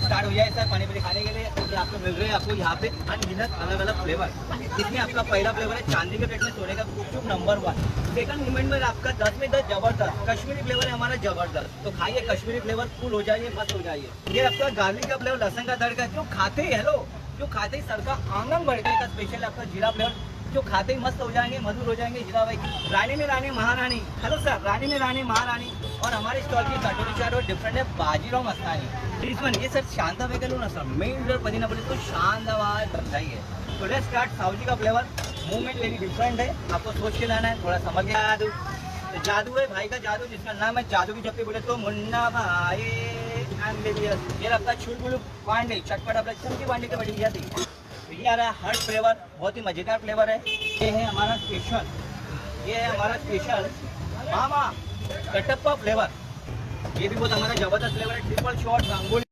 Start हो जाए sir पानी पूरी खाने के लिए। ये आपको मिल रहे हैं आपको यहाँ पे अनगिनत अलग अलग फ्लेवर। इसमें आपका पहला फ्लेवर है चांदी के प्लेट में सोने का गुपचुप नंबर 1। सेकंड मूवमेंट में आपका 10 में 10 जबरदस्त कश्मीरी फ्लेवर है हमारा जबरदस्त। तो खाइए कश्मीरी फ्लेवर, फुल हो जाइए, मस्त हो जाइए। ये आपका गार्लिक का फ्लेवर, लहसुन का तड़का, जो खाते ही हेलो जो खाते ही सर का आंगन बढ़ गया। स्पेशल आपका जीरा फ्लेवर, जो खाते ही मस्त हो जाएंगे, मधुर हो जाएंगे। जीरा भाई रानी में रानी महारानी, हेलो सर, रानी में रानी महारानी। और हमारे स्टॉल की कटोरी चाट और डिफरेंट है बाजीराव मस्तानी। इसमें ये सर शांता वे करूँ ना सर, मेन डर पदीना बोले तो शानदार बन जाइए। तो लेट्स स्टार्ट। साउजी का फ्लेवर मूवमेंट लेनी डिफरेंट है, आपको सोच के लाना है, थोड़ा समझ के। जादू, तो जादू है भाई का जादू, जिसका नाम है जादू की झप्पी बोले तो मुन्ना भाई। ये लगता है छुलबुल पांडे, चटपटा चमकी पांडे की बड़ी जाती। तो ये आ रहा है हर्ट फ्लेवर, बहुत ही मजेदार फ्लेवर है। ये है हमारा स्पेशल, ये है हमारा स्पेशल मामा कटप्पा फ्लेवर। ये भी बहुत हमारा जबरदस्त फ्लेवर है। Triple shot rangoli